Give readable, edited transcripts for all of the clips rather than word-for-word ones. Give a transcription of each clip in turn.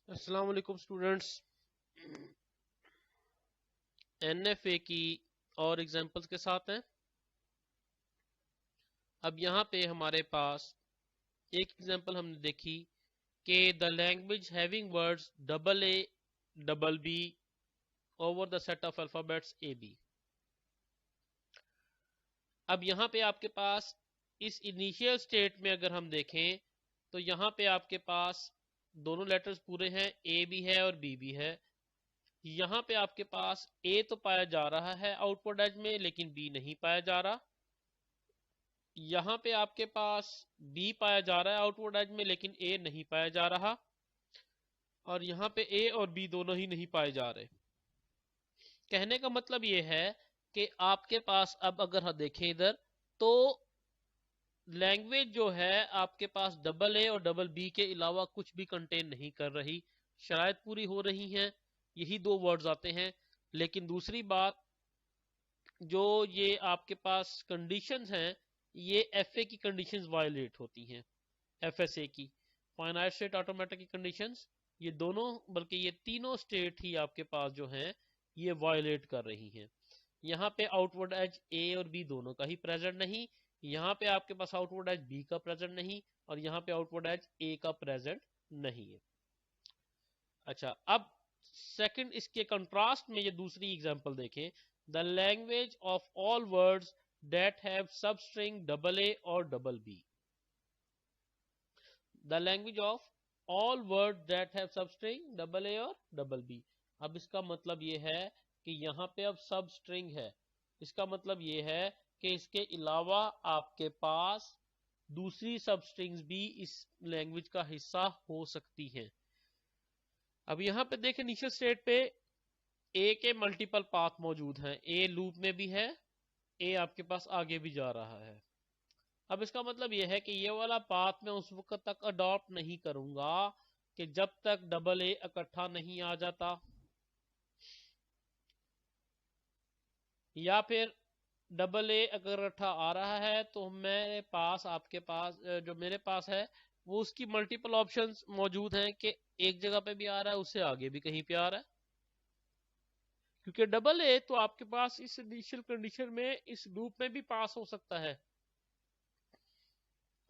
अस्सलाम वालेकुम students. NFA की और एग्जांपल्स के साथ हैं। अब यहाँ पे हमारे पास एक एग्जांपल हमने देखी कि the language having words double A double B over the set of alphabets A B. अब यहाँ पे आपके पास इस इनिशियल स्टेट में अगर हम देखें तो यहाँ पे आपके पास दोनों लेटर्स पूरे हैं, ए भी है और बी भी है। यहाँ पे आपके पास ए तो पाया जा रहा है आउटपुट एज में, लेकिन बी नहीं पाया जा रहा। यहाँ पे आपके पास बी पाया जा रहा है आउटपुट एज में, लेकिन ए नहीं पाया जा रहा। और यहाँ पे ए और बी दोनों ही नहीं पाए जा रहे। कहने का मतलब ये है कि आपके पास अब अगर हम देखें इधर तो लैंग्वेज जो है आपके पास डबल ए और डबल बी के अलावा कुछ भी कंटेन नहीं कर रही। शराइत पूरी हो रही हैं, यही दो वर्ड्स आते हैं। लेकिन दूसरी बात, जो ये आपके पास कंडीशंस हैं, ये एफए की कंडीशंस वायलेट होती हैं। एफएसए की फाइनाइट स्टेट ऑटोमेटिक की कंडीशंस, ये दोनों बल्कि ये तीनों स्टेट ही आपके पास जो हैं ये वायलेट कर रही हैं। यहाँ पे आउटवर्ड एज ए और बी दोनों का ही प्रेजेंट नहीं, यहाँ पे आपके पास आउटवर्ड एज बी का प्रेजेंट नहीं, और यहाँ पे आउटवर्ड एज ए का प्रेजेंट नहीं है। अच्छा, अब सेकंड इसके कंट्रास्ट में ये दूसरी एग्जांपल देखें। The language of all words that have substring double A और double B. The language of all word that have substring double A और डबल बी। अब इसका मतलब ये है कि यहाँ पे अब सब स्ट्रिंग है। इसका मतलब ये है कि इसके अलावा आपके पास दूसरी सब स्ट्रिंग्स भी इस लैंग्वेज का हिस्सा हो सकती हैं। अब यहाँ पे देखें इनिशियल स्टेट पे ए के मल्टीपल पाथ मौजूद हैं। ए लूप में भी है, ए आपके पास आगे भी जा रहा है। अब इसका मतलब यह है कि ये वाला पाथ मैं उस वक्त तक अडॉप्ट नहीं करूंगा कि जब तक डबल ए इकट्ठा नहीं आ जाता, या फिर डबल ए अगर इकट्ठा आ रहा है तो मेरे पास आपके पास जो मेरे पास है वो उसकी मल्टीपल ऑप्शंस मौजूद हैं कि एक जगह पे भी आ रहा है, उससे आगे भी कहीं पे आ रहा है। क्योंकि डबल ए तो आपके पास इस इनिशियल कंडीशन में इस लूप में भी पास हो सकता है।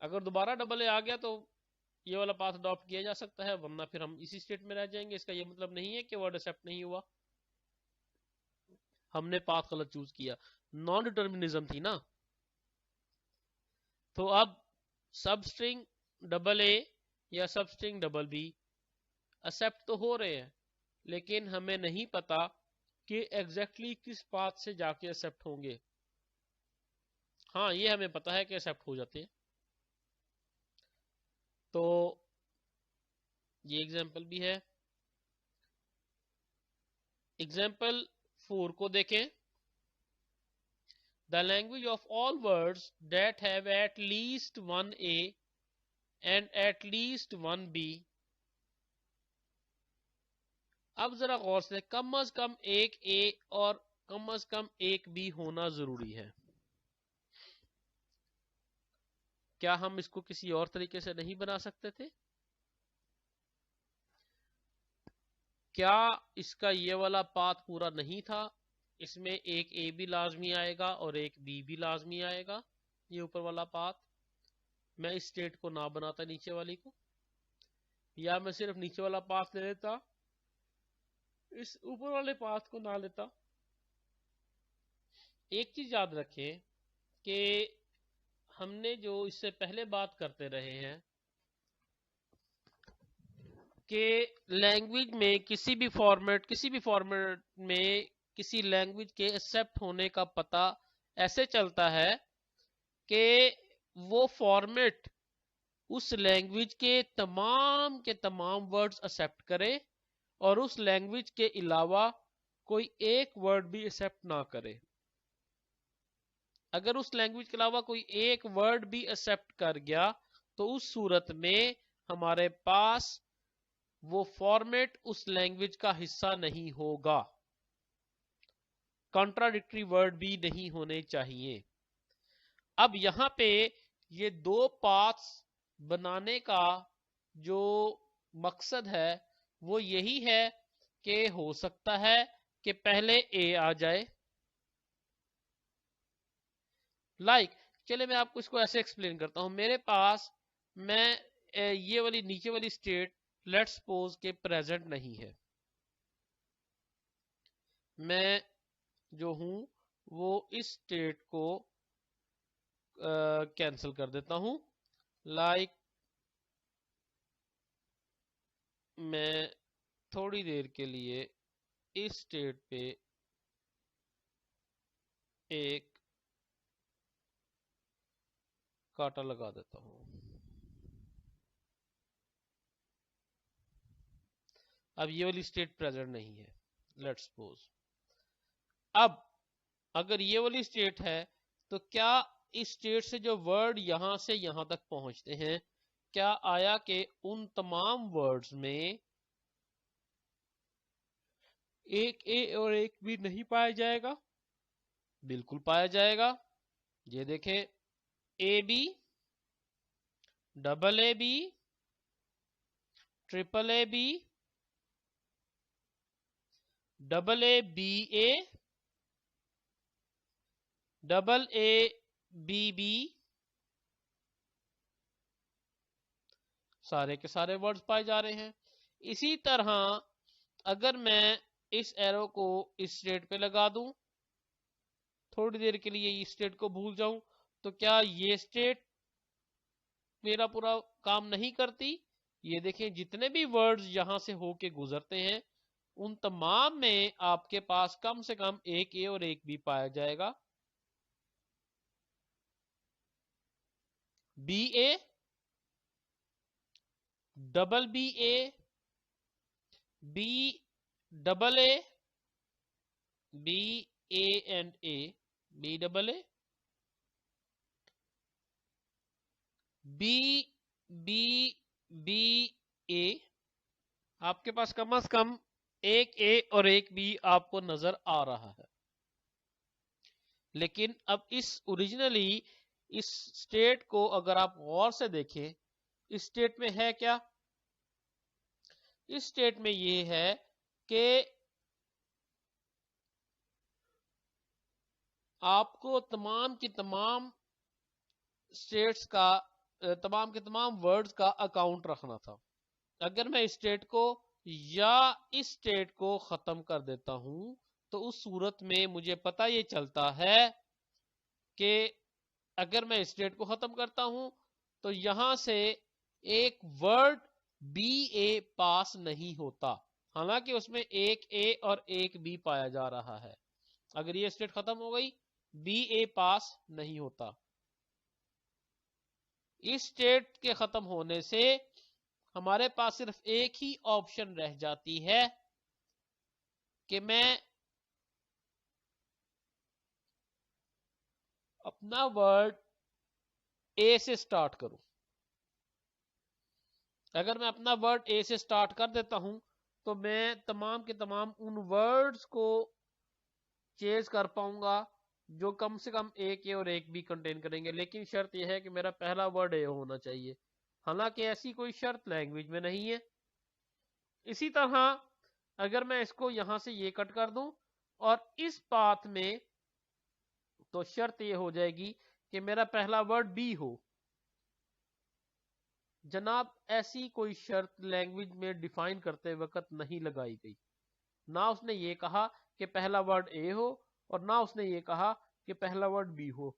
अगर दोबारा डबल ए आ गया तो ये वाला पाथ अडॉप्ट किया जा सकता है, वरना फिर हम इसी स्टेट में रह जाएंगे। इसका ये मतलब नहीं है कि वर्ड एक्सेप्ट नहीं हुआ, हमने पाथ गलत चूज किया। नॉन डिटर्मिनिज्म थी ना। तो अब सब स्ट्रिंग डबल ए या सब स्ट्रिंग डबल बी एक्सेप्ट तो हो रहे हैं, लेकिन हमें नहीं पता कि एग्जैक्टली किस पाथ से जाके एक्सेप्ट होंगे। हाँ, ये हमें पता है कि एक्सेप्ट हो जाते हैं। तो ये एग्जाम्पल भी है। एग्जाम्पल 4 को देखें। The language of all words that have at least one A and at least one B। अब जरा गौर से, कम अज कम एक ए और कम अज कम एक बी होना जरूरी है। क्या हम इसको किसी और तरीके से नहीं बना सकते थे? क्या इसका ये वाला पाथ पूरा नहीं था? इसमें एक ए भी लाजमी आएगा और एक बी भी लाजमी आएगा। ये ऊपर वाला पाथ मैं इस स्टेट को ना बनाता नीचे वाली को, या मैं सिर्फ नीचे वाला पाथ ले लेता, इस ऊपर वाले पाथ को ना लेता। एक चीज याद रखें कि हमने जो इससे पहले बात करते रहे हैं कि लैंग्वेज में किसी भी फॉर्मेट में किसी लैंग्वेज के एक्सेप्ट होने का पता ऐसे चलता है कि वो फॉर्मेट उस लैंग्वेज के तमाम वर्ड्स एक्सेप्ट करे और उस लैंग्वेज के अलावा कोई एक वर्ड भी एक्सेप्ट ना करे। अगर उस लैंग्वेज के अलावा कोई एक वर्ड भी एक्सेप्ट कर गया तो उस सूरत में हमारे पास वो फॉर्मेट उस लैंग्वेज का हिस्सा नहीं होगा। कॉन्ट्राडिक्टरी वर्ड भी नहीं होने चाहिए। अब यहां पे ये दो पाथ्स बनाने का जो मकसद है वो यही है कि हो सकता है कि पहले ए आ जाए। चले मैं आपको इसको ऐसे एक्सप्लेन करता हूं। मेरे पास मैं ये वाली नीचे वाली स्टेट लेट्स सपोज के प्रेजेंट नहीं है, मैं जो हूं वो इस स्टेट को कैंसिल कर देता हूं। मैं थोड़ी देर के लिए इस स्टेट पे एक कांटा लगा देता हूं। अब ये वाली स्टेट प्रेजेंट नहीं है लेट्स सपोज। अब अगर ये वाली स्टेट है तो क्या इस स्टेट से जो वर्ड यहां से यहां तक पहुंचते हैं, क्या आया कि उन तमाम वर्ड्स में एक ए और एक बी नहीं पाया जाएगा? बिल्कुल पाया जाएगा। ये देखें, A B, double A B, triple A B, double A B A, double A B B, सारे के सारे वर्ड्स पाए जा रहे हैं। इसी तरह अगर मैं इस एरो को इस स्टेट पे लगा दूं, थोड़ी देर के लिए इस स्टेट को भूल जाऊं, तो क्या ये स्टेट मेरा पूरा काम नहीं करती? ये देखें, जितने भी वर्ड्स यहां से होके गुजरते हैं उन तमाम में आपके पास कम से कम एक ए और एक बी पाया जाएगा। B A, double B A, B double A, B A and A, B double A, B B B A. आपके पास कम से कम एक ए और एक बी आपको नजर आ रहा है। लेकिन अब इस ओरिजिनली इस स्टेट को अगर आप गौर से देखें, इस स्टेट में है क्या? इस स्टेट में ये है कि आपको तमाम की तमाम स्टेट्स का, तमाम के तमाम वर्ड्स का अकाउंट रखना था। अगर मैं इस स्टेट को या इस स्टेट को खत्म कर देता हूं तो उस सूरत में मुझे पता ये चलता है कि अगर मैं इस स्टेट को खत्म करता हूं तो यहां से एक वर्ड बी ए पास नहीं होता, हालांकि उसमें एक ए और एक बी पाया जा रहा है। अगर ये स्टेट खत्म हो गई, बी ए पास नहीं होता। इस स्टेट के खत्म होने से हमारे पास सिर्फ एक ही ऑप्शन रह जाती है कि मैं अपना वर्ड ए से स्टार्ट करूं। अगर मैं अपना वर्ड ए से स्टार्ट कर देता हूं तो मैं तमाम के तमाम उन वर्ड्स को चेज कर पाऊंगा जो कम से कम एक ए और एक बी कंटेन करेंगे। लेकिन शर्त यह है कि मेरा पहला वर्ड ए होना चाहिए, हालांकि ऐसी कोई शर्त लैंग्वेज में नहीं है। इसी तरह अगर मैं इसको यहां से ये कट कर दूं और इस पाथ में, तो शर्त ये हो जाएगी कि मेरा पहला वर्ड बी हो। जनाब, ऐसी कोई शर्त लैंग्वेज में डिफाइन करते वक्त नहीं लगाई गई। ना उसने ये कहा कि पहला वर्ड ए हो और ना उसने ये कहा कि पहला वर्ड बी हो।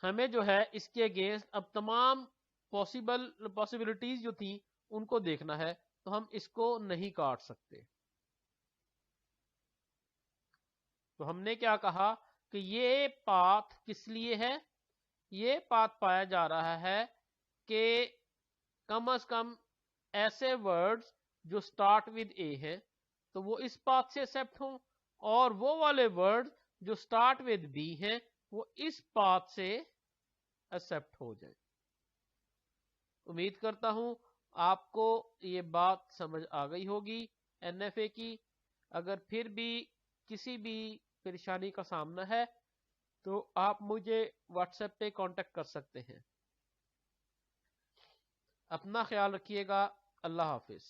हमें जो है इसके अगेंस्ट अब तमाम पॉसिबिलिटीज जो थी उनको देखना है, तो हम इसको नहीं काट सकते। तो हमने क्या कहा कि ये पाथ किस लिए है? ये पाथ पाया जा रहा है कि कम से कम ऐसे वर्ड्स जो स्टार्ट विद ए है तो वो इस पाथ से एक्सेप्ट हों, और वो वाले वर्ड्स जो स्टार्ट विद बी हैं वो इस पाथ से एक्सेप्ट हो जाए। उम्मीद करता हूं आपको ये बात समझ आ गई होगी एनएफए की। अगर फिर भी किसी भी परेशानी का सामना है तो आप मुझे व्हाट्सएप पे कांटेक्ट कर सकते हैं। अपना ख्याल रखिएगा। अल्लाह हाफिज।